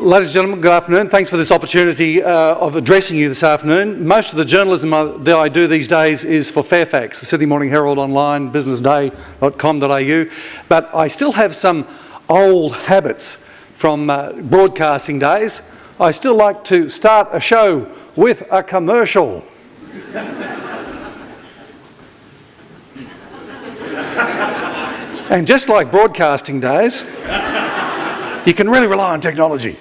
Ladies and gentlemen, good afternoon. Thanks for this opportunity of addressing you this afternoon. Most of the journalism that I do these days is for Fairfax, the Sydney Morning Herald Online, businessday.com.au, but I still have some old habits from broadcasting days. I still like to start a show with a commercial. And just like broadcasting days, you can really rely on technology.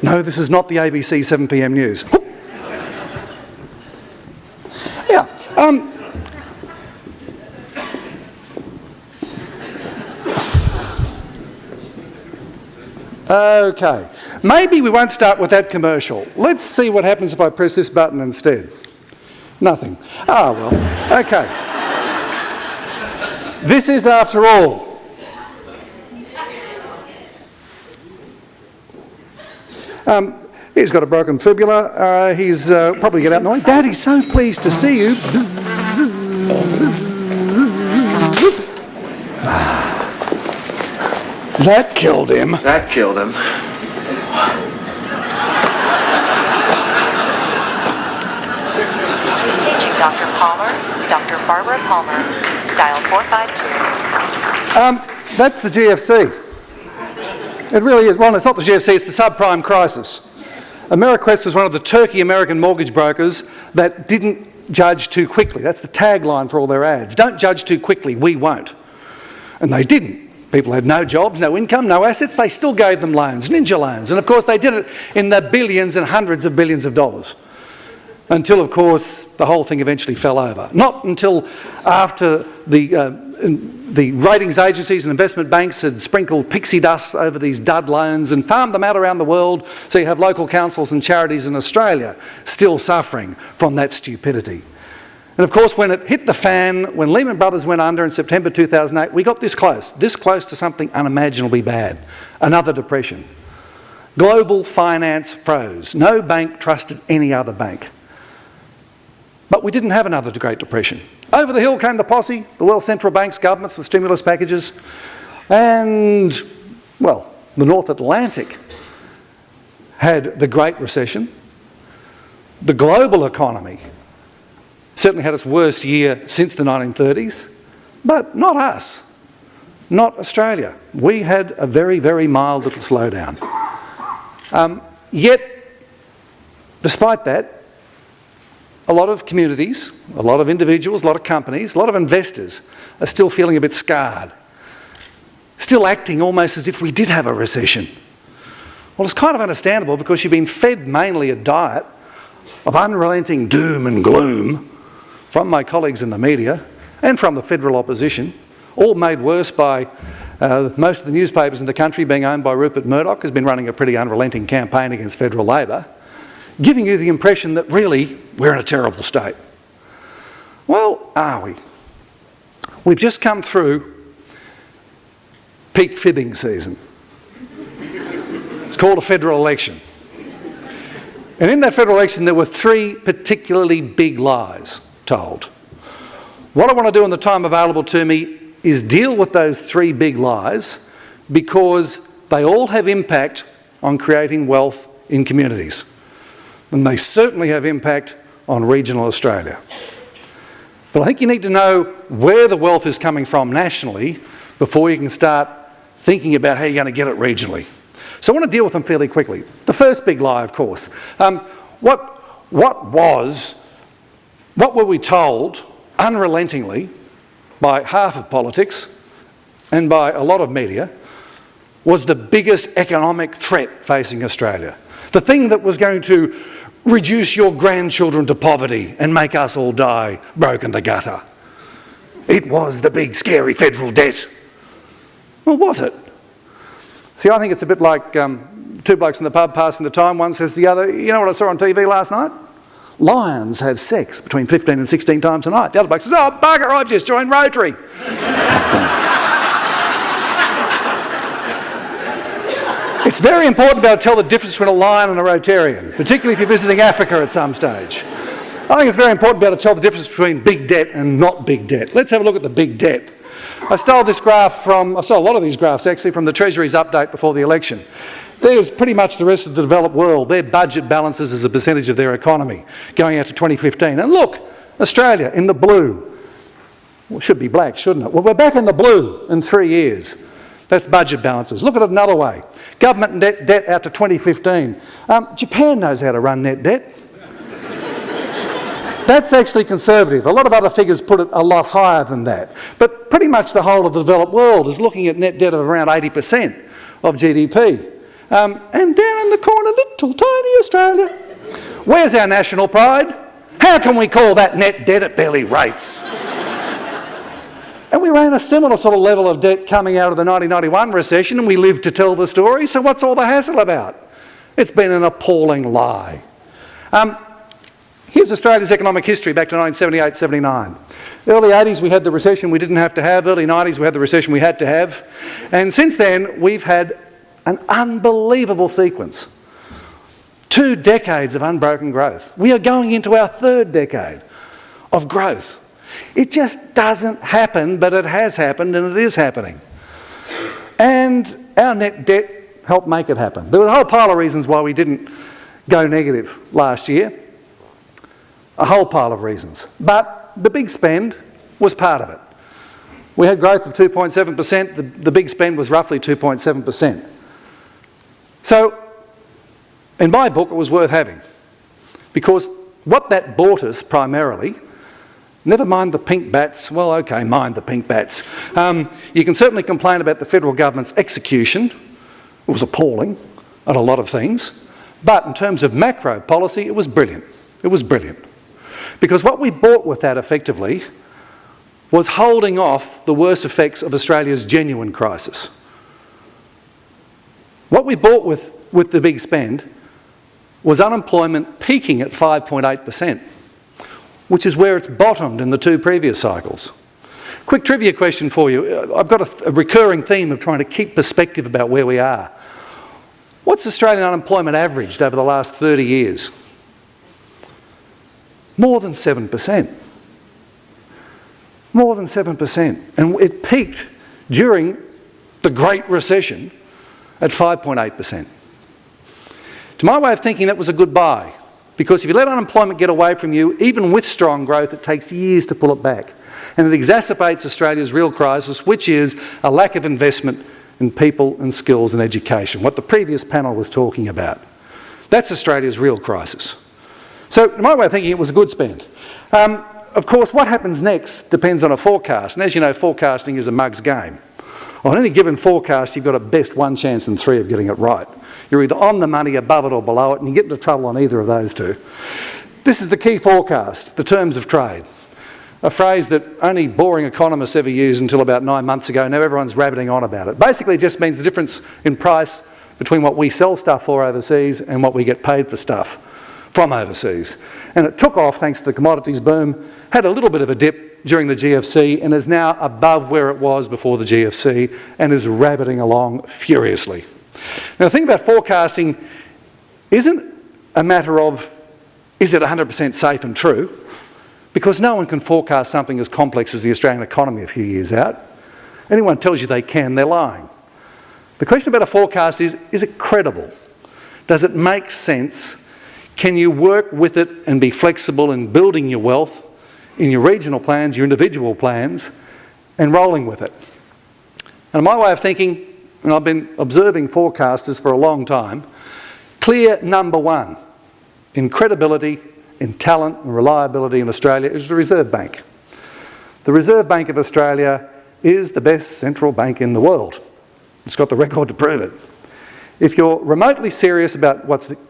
No, this is not the ABC 7 p.m. news. Yeah. Okay. Maybe we won't start with that commercial. Let's see what happens if I press this button instead. Nothing. Ah, well, okay. This is, after all, he's got a broken fibula. He's probably get out in the way. Daddy's so pleased to see you. That killed him. That killed him. Dr. Palmer, Dr. Barbara Palmer, dial 452. That's the GFC. It really is. Well, it's not the GFC, it's the subprime crisis. Ameriquest was one of the Turkey American mortgage brokers that didn't judge too quickly. That's the tagline for all their ads. Don't judge too quickly, we won't. And they didn't. People had no jobs, no income, no assets. They still gave them loans, ninja loans. And of course they did it in the billions and hundreds of billions of dollars. Until, of course, the whole thing eventually fell over. Not until after the ratings agencies and investment banks had sprinkled pixie dust over these dud loans and farmed them out around the world, so you have local councils and charities in Australia still suffering from that stupidity. And of course, when it hit the fan, when Lehman Brothers went under in September 2008, we got this close to something unimaginably bad, another depression. Global finance froze. No bank trusted any other bank. But we didn't have another Great Depression. Over the hill came the posse, the world central banks, governments with stimulus packages, and, well, the North Atlantic had the Great Recession. The global economy certainly had its worst year since the 1930s, but not us, not Australia. We had a very, very mild little slowdown. Yet, despite that, a lot of communities, a lot of individuals, a lot of companies, a lot of investors are still feeling a bit scarred. Still acting almost as if we did have a recession. Well, it's kind of understandable because you've been fed mainly a diet of unrelenting doom and gloom from my colleagues in the media and from the federal opposition, all made worse by most of the newspapers in the country being owned by Rupert Murdoch, who's been running a pretty unrelenting campaign against federal Labor, giving you the impression that really we're in a terrible state. Well, are we? We've just come through peak fibbing season. It's called a federal election. And in that federal election there were three particularly big lies told. What I want to do in the time available to me is deal with those three big lies because they all have impact on creating wealth in communities. And they certainly have impact on regional Australia. But I think you need to know where the wealth is coming from nationally before you can start thinking about how you're going to get it regionally. So I want to deal with them fairly quickly. The first big lie, of course. What were we told unrelentingly by half of politics and by a lot of media was the biggest economic threat facing Australia? The thing that was going to reduce your grandchildren to poverty and make us all die broke in the gutter. It was the big scary federal debt. Well, was it? See, I think it's a bit like two blokes in the pub passing the time. One says to the other, you know what I saw on TV last night? Lions have sex between 15 and 16 times a night. The other bloke says, oh bugger, I've just joined Rotary. It's very important to be able to tell the difference between a lion and a Rotarian, particularly if you're visiting Africa at some stage. I think it's very important to be able to tell the difference between big debt and not big debt. Let's have a look at the big debt. I stole a lot of these graphs actually from the Treasury's update before the election. There's pretty much the rest of the developed world, their budget balances as a percentage of their economy going out to 2015. And look, Australia in the blue. Well, it should be black, shouldn't it? Well, we're back in the blue in 3 years. That's budget balances. Look at it another way. Government debt out to 2015. Japan knows how to run net debt. That's actually conservative. A lot of other figures put it a lot higher than that. But pretty much the whole of the developed world is looking at net debt of around 80% of GDP. And down in the corner, little tiny Australia. Where's our national pride? How can we call that net debt at belly rates? And we ran a similar sort of level of debt coming out of the 1991 recession, and we lived to tell the story, so what's all the hassle about? It's been an appalling lie. Here's Australia's economic history back to 1978-79. Early 80s we had the recession we didn't have to have, early 90s we had the recession we had to have, and since then we've had an unbelievable sequence. 2 decades of unbroken growth. We are going into our 3rd decade of growth. It just doesn't happen, but it has happened and it is happening. And our net debt helped make it happen. There was a whole pile of reasons why we didn't go negative last year. A whole pile of reasons. But the big spend was part of it. We had growth of 2.7%. The big spend was roughly 2.7%. So, in my book, it was worth having. Because what that bought us primarily, never mind the pink bats, well, okay, mind the pink bats. You can certainly complain about the federal government's execution. It was appalling on a lot of things. But in terms of macro policy, it was brilliant. It was brilliant. Because what we bought with that effectively was holding off the worst effects of Australia's genuine crisis. What we bought with the big spend was unemployment peaking at 5.8%, which is where it's bottomed in the 2 previous cycles. Quick trivia question for you. I've got a recurring theme of trying to keep perspective about where we are. What's Australian unemployment averaged over the last 30 years? More than 7%. More than 7%. And it peaked during the Great Recession at 5.8%. To my way of thinking, that was a good buy. Because if you let unemployment get away from you, even with strong growth, it takes years to pull it back. And it exacerbates Australia's real crisis, which is a lack of investment in people and skills and education, what the previous panel was talking about. That's Australia's real crisis. So, in my way of thinking, it was a good spend. Of course, what happens next depends on a forecast. And as you know, forecasting is a mug's game. On any given forecast, you've got at best 1 chance in 3 of getting it right. You're either on the money, above it or below it, and you get into trouble on either of those 2. This is the key forecast, the terms of trade. A phrase that only boring economists ever used until about 9 months ago. Now everyone's rabbiting on about it. Basically, it just means the difference in price between what we sell stuff for overseas and what we get paid for stuff from overseas. And it took off thanks to the commodities boom, had a little bit of a dip during the GFC and is now above where it was before the GFC and is rabbiting along furiously. Now the thing about forecasting isn't a matter of is it 100% safe and true, because no one can forecast something as complex as the Australian economy a few years out. Anyone tells you they can, they're lying. The question about a forecast is it credible? Does it make sense? Can you work with it and be flexible in building your wealth in your regional plans, your individual plans, and rolling with it? And my way of thinking, and I've been observing forecasters for a long time, clear number 1 in credibility, in talent and reliability in Australia is the Reserve Bank. The Reserve Bank of Australia is the best central bank in the world. It's got the record to prove it. If you're remotely serious about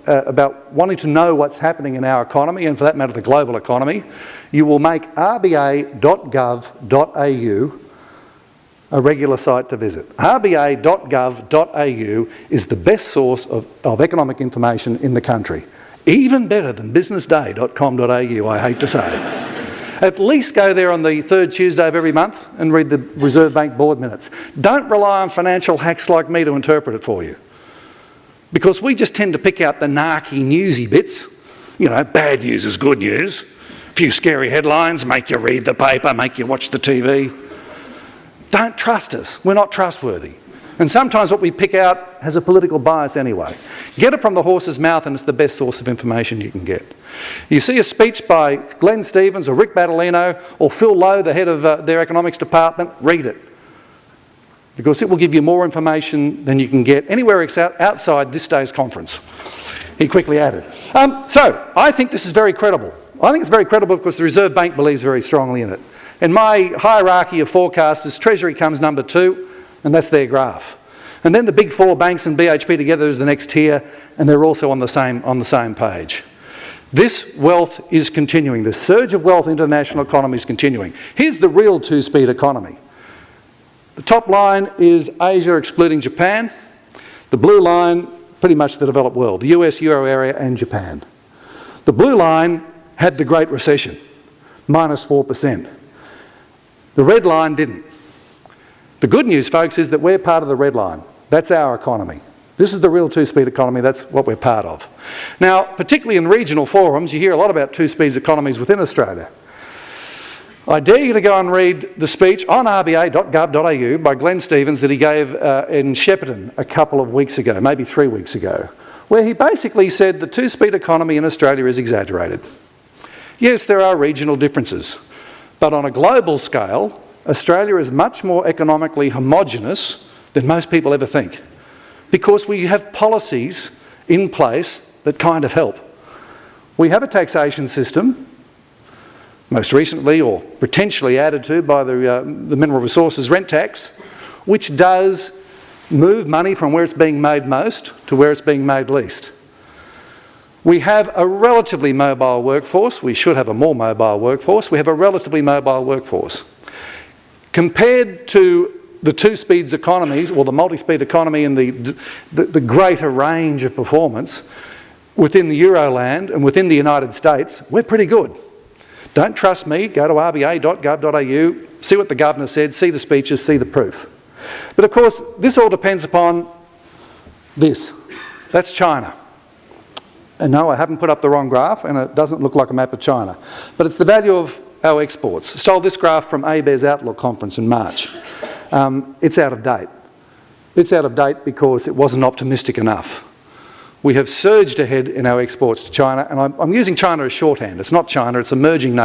about wanting to know what's happening in our economy, and for that matter the global economy, you will make rba.gov.au a regular site to visit. rba.gov.au is the best source of economic information in the country. Even better than businessday.com.au, I hate to say. At least go there on the 3rd Tuesday of every month and read the Reserve Bank board minutes. Don't rely on financial hacks like me to interpret it for you. Because we just tend to pick out the narky, newsy bits. You know, bad news is good news. few scary headlines, make you read the paper, make you watch the TV. Don't trust us. We're not trustworthy. And sometimes what we pick out has a political bias anyway. Get it from the horse's mouth and it's the best source of information you can get. You see a speech by Glenn Stevens or Rick Battolino or Phil Lowe, the head of their economics department, read it. Because it will give you more information than you can get anywhere outside this day's conference. He quickly added. So, I think this is very credible. I think it's very credible because the Reserve Bank believes very strongly in it. In my hierarchy of forecasters, Treasury comes number 2, and that's their graph. And then the big 4 banks and BHP together is the next tier, and they're also on the same page. This wealth is continuing. The surge of wealth into the national economy is continuing. Here's the real two-speed economy. The top line is Asia excluding Japan. The blue line, pretty much the developed world, the US, Euro area and Japan. The blue line had the Great Recession, minus 4%. The red line didn't. The good news, folks, is that we're part of the red line. That's our economy. This is the real two-speed economy. That's what we're part of. Now, particularly in regional forums, you hear a lot about two-speed economies within Australia. I dare you to go and read the speech on rba.gov.au by Glenn Stevens that he gave in Shepparton a couple of weeks ago, maybe 3 weeks ago, where he basically said the two-speed economy in Australia is exaggerated. Yes, there are regional differences, but on a global scale, Australia is much more economically homogenous than most people ever think, because we have policies in place that kind of help. We have a taxation system, most recently or potentially added to by the Mineral Resources Rent Tax, which does move money from where it's being made most to where it's being made least. We have a relatively mobile workforce. We should have a more mobile workforce. We have a relatively mobile workforce. Compared to the two-speeds economies, or the multi-speed economy and the greater range of performance within the Euroland and within the United States, we're pretty good. Don't trust me, go to rba.gov.au, see what the governor said, see the speeches, see the proof. But of course, this all depends upon this. That's China. And no, I haven't put up the wrong graph, and it doesn't look like a map of China. But it's the value of our exports. I stole this graph from ABARES Outlook conference in March. It's out of date. It's out of date because it wasn't optimistic enough. We have surged ahead in our exports to China, and I'm using China as shorthand. It's not China, it's emerging nations.